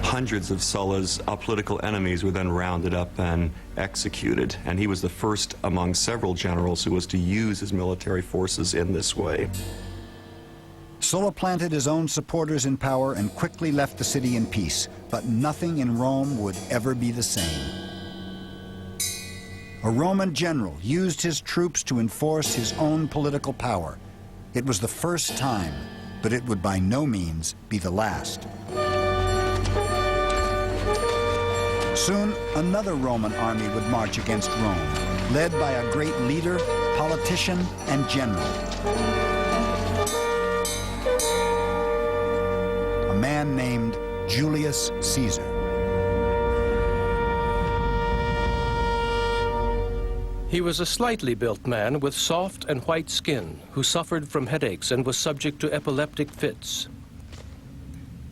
Hundreds of Sulla's political enemies were then rounded up and executed, and he was the first among several generals who was to use his military forces in this way. Sulla planted his own supporters in power and quickly left the city in peace, but nothing in Rome would ever be the same. A Roman general used his troops to enforce his own political power. It was the first time, but it would by no means be the last. Soon, another Roman army would march against Rome, led by a great leader, politician, and general. A man named Julius Caesar. He was a slightly built man with soft and white skin who suffered from headaches and was subject to epileptic fits.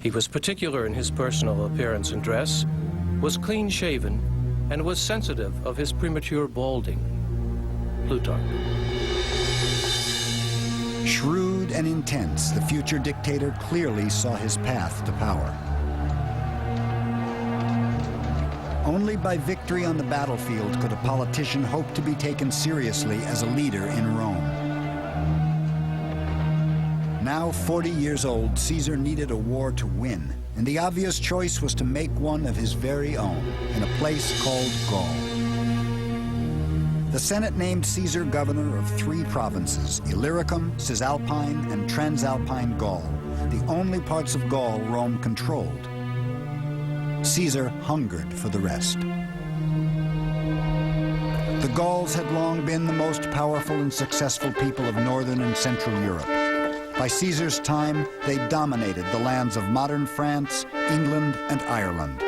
He was particular in his personal appearance and dress, was clean-shaven, and was sensitive of his premature balding. Plutarch. Shrewd and intense, the future dictator clearly saw his path to power. Only by victory on the battlefield could a politician hope to be taken seriously as a leader in Rome. Now 40 years old, Caesar needed a war to win, and the obvious choice was to make one of his very own in a place called Gaul. The Senate named Caesar governor of 3 provinces, Illyricum, Cisalpine, and Transalpine Gaul, the only parts of Gaul Rome controlled. Caesar hungered for the rest. The Gauls had long been the most powerful and successful people of northern and central Europe. By Caesar's time, they dominated the lands of modern France, England, and Ireland.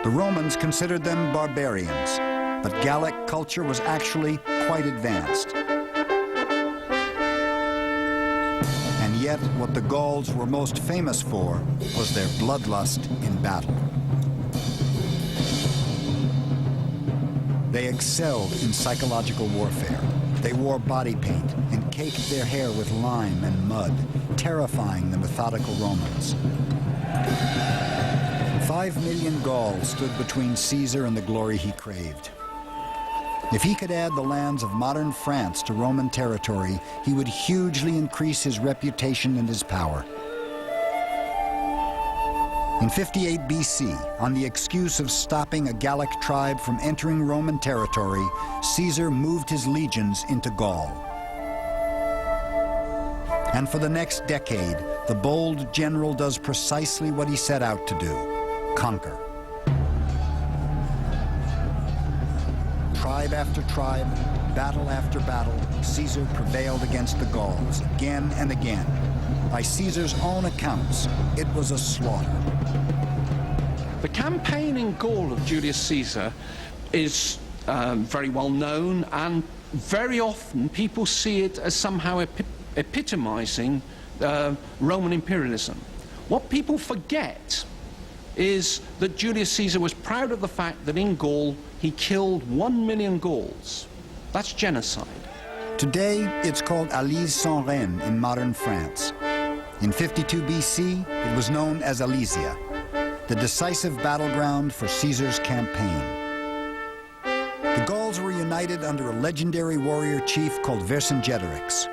The Romans considered them barbarians, but Gallic culture was actually quite advanced. And yet, what the Gauls were most famous for was their bloodlust in battle. They excelled in psychological warfare. They wore body paint and caked their hair with lime and mud, terrifying the methodical Romans. 5 million Gauls stood between Caesar and the glory he craved. If he could add the lands of modern France to Roman territory, he would hugely increase his reputation and his power. In 58 BC, on the excuse of stopping a Gallic tribe from entering Roman territory, Caesar moved his legions into Gaul. And for the next decade, the bold general does precisely what he set out to do: conquer. Tribe after tribe, battle after battle, Caesar prevailed against the Gauls again and again. By Caesar's own accounts, it was a slaughter. The campaign in Gaul of Julius Caesar is very well known, and very often people see it as somehow epitomizing Roman imperialism. What people forget is that Julius Caesar was proud of the fact that in Gaul he killed 1 million Gauls. That's genocide. Today, it's called Alise-Saint-Reine in modern France. In 52 BC, it was known as Alesia, the decisive battleground for Caesar's campaign. The Gauls were united under a legendary warrior chief called Vercingetorix.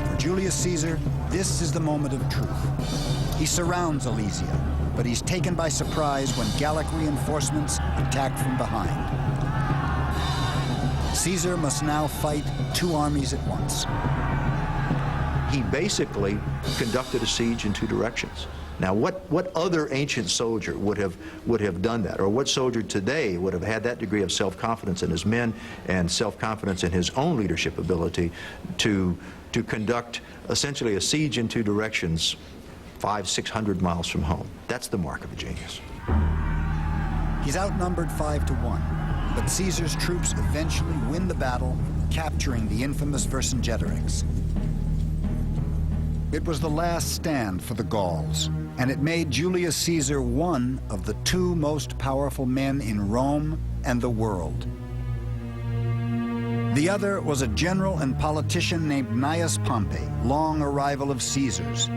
For Julius Caesar, this is the moment of truth. He surrounds Alesia, but he's taken by surprise when Gallic reinforcements attack from behind. Caesar must now fight 2 armies at once. He basically conducted a siege in 2 directions. Now, what other ancient soldier would have done that, or what soldier today would have had that degree of self-confidence in his men and self-confidence in his own leadership ability to conduct essentially a siege in 2 directions 500-600 miles from home? That's the mark of a genius. He's outnumbered 5 to 1, but Caesar's troops eventually win the battle, capturing the infamous Vercingetorix. It was the last stand for the Gauls, and it made Julius Caesar one of the 2 most powerful men in Rome and the world. The other was a general and politician named Gnaeus Pompey, long a rival of Caesar's.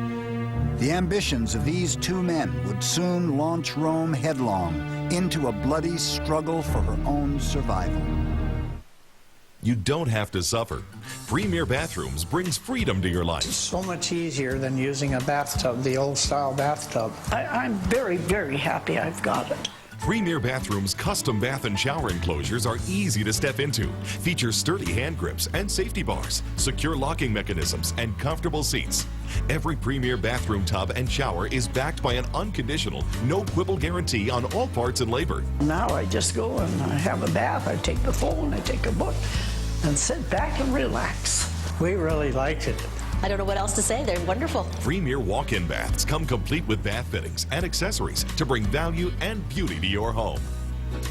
The ambitions of these two men would soon launch Rome headlong into a bloody struggle for her own survival. You don't have to suffer. Premier Bathrooms brings freedom to your life. So much easier than using a bathtub, the old-style bathtub. I'm very, very happy I've got it. Premier Bathrooms' custom bath and shower enclosures are easy to step into, feature sturdy hand grips and safety bars, secure locking mechanisms, and comfortable seats. Every Premier bathroom tub and shower is backed by an unconditional, no-quibble guarantee on all parts and labor. Now I just go and I have a bath, I take the phone, I take a book, and sit back and relax. We really liked it. I don't know what else to say. They're wonderful. Premier walk-in baths come complete with bath fittings and accessories to bring value and beauty to your home.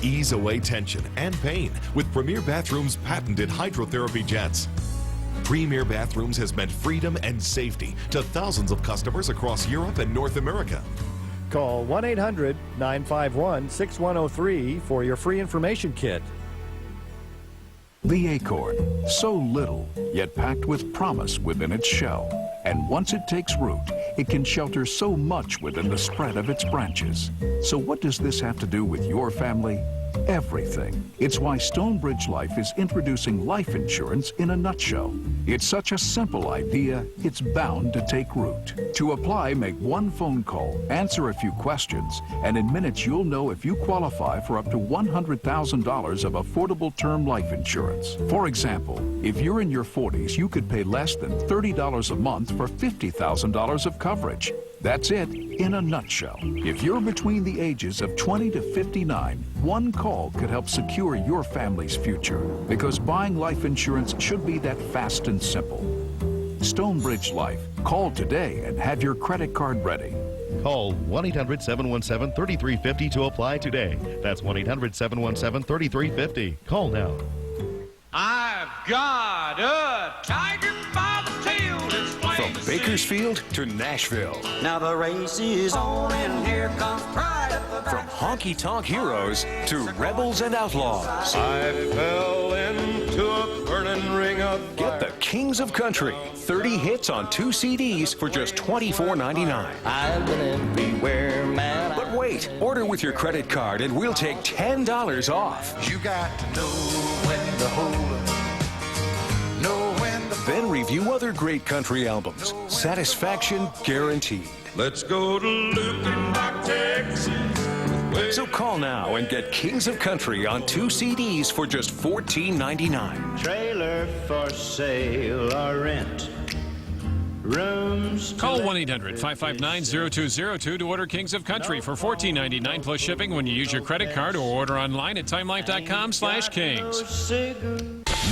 Ease away tension and pain with Premier Bathrooms' patented hydrotherapy jets. Premier Bathrooms has meant freedom and safety to thousands of customers across Europe and North America. Call 1-800-951-6103 for your free information kit. The acorn, so little, yet packed with promise within its shell. And once it takes root, it can shelter so much within the spread of its branches. So what does this have to do with your family? Everything. It's why Stonebridge Life is introducing life insurance in a nutshell. It's such a simple idea, it's bound to take root. To apply, make one phone call, answer a few questions, and in minutes you'll know if you qualify for up to $100,000 of affordable term life insurance. For example, if you're in your 40s, you could pay less than $30 a month for $50,000 of coverage. That's it in a nutshell. If you're between the ages of 20 to 59, one call could help secure your family's future. Because buying life insurance should be that fast and simple. Stonebridge Life. Call today and have your credit card ready. Call 1-800-717-3350 to apply today. That's 1-800-717-3350. Call now. I've got a tiger by the tail. From Bakersfield to Nashville. Now the race is on and here comes pride at the back. From honky-tonk heroes to rebels and outlaws. I fell into a burning ring of fire. Get the Kings of Country. 30 hits on 2 CDs for just $24.99. I've been everywhere, man. But wait, order with your credit card and we'll take $10 off. You got to know when to hold up. Know when to Then review other great country albums. Satisfaction guaranteed. Let's go to Lukenbach, Texas. So call now and get Kings of Country on 2 CDs for just $14.99. Trailer for sale or rent. Rooms. Call 1-800-559-0202 to order Kings of Country for $14.99 plus shipping when you use your credit card or order online at timelife.com/kings.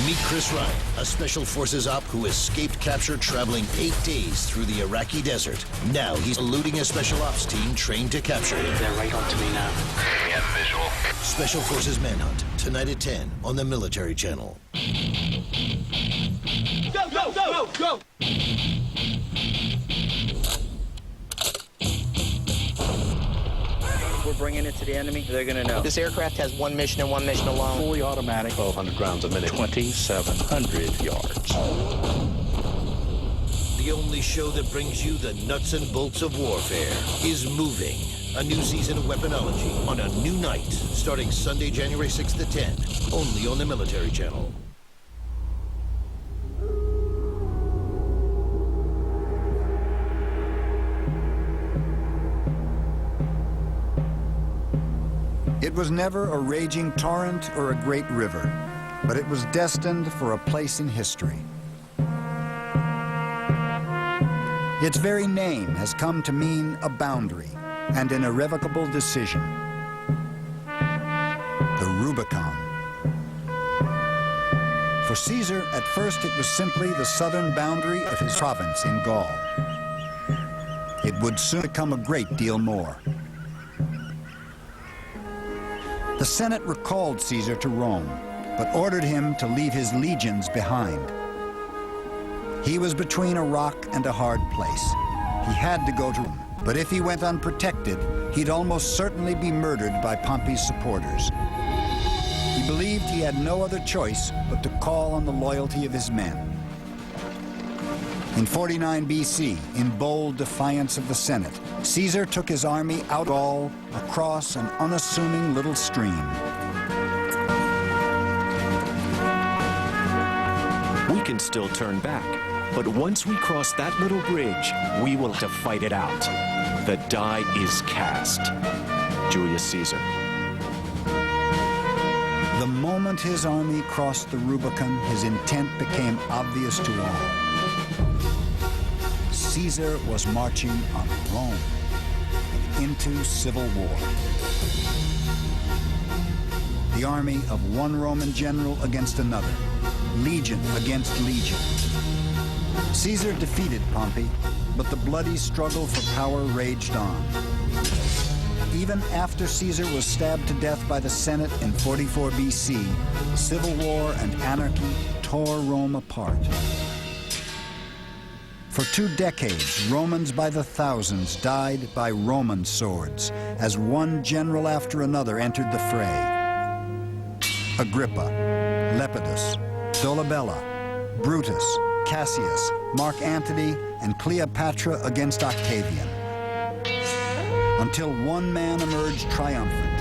Meet Chris Ryan, a Special Forces op who escaped capture traveling 8 days through the Iraqi desert. Now he's eluding a Special Ops team trained to capture him. They're right on to me now. We have visual. Special Forces Manhunt, tonight at 10 on the Military Channel. Go, go, go, go! We're bringing it to the enemy, they're going to know. This aircraft has one mission and one mission alone. Fully automatic, 1,200 rounds a minute, 2,700 yards. The only show that brings you the nuts and bolts of warfare is Moving. A new season of weaponology on a new night, starting Sunday, January 6th at 10, only on the Military Channel. It was never a raging torrent or a great river, but it was destined for a place in history. Its very name has come to mean a boundary and an irrevocable decision. The Rubicon. For Caesar, at first it was simply the southern boundary of his province in Gaul. It would soon become a great deal more. The Senate recalled Caesar to Rome, but ordered him to leave his legions behind. He was between a rock and a hard place. He had to go to Rome, but if he went unprotected, he'd almost certainly be murdered by Pompey's supporters. He believed he had no other choice but to call on the loyalty of his men. In 49 BC, in bold defiance of the Senate, Caesar took his army out of Gaul across an unassuming little stream. We can still turn back, but once we cross that little bridge, we will have to fight it out. The die is cast. Julius Caesar. The moment his army crossed the Rubicon, his intent became obvious to all. Caesar was marching on Rome into civil war. The army of one Roman general against another, legion against legion. Caesar defeated Pompey, but the bloody struggle for power raged on. Even after Caesar was stabbed to death by the Senate in 44 BC, civil war and anarchy tore Rome apart. For 2 decades, Romans by the thousands died by Roman swords as one general after another entered the fray. Agrippa, Lepidus, Dolabella, Brutus, Cassius, Mark Antony, and Cleopatra against Octavian, until one man emerged triumphant.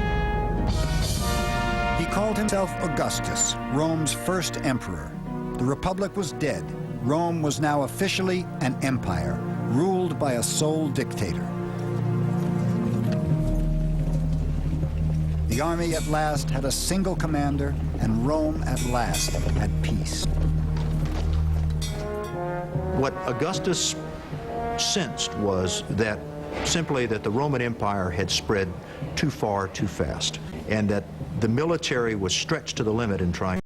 He called himself Augustus, Rome's first emperor. The Republic was dead. Rome was now officially an empire, ruled by a sole dictator. The army at last had a single commander, and Rome at last had peace. What Augustus sensed was that simply that the Roman Empire had spread too far too fast, and that the military was stretched to the limit in trying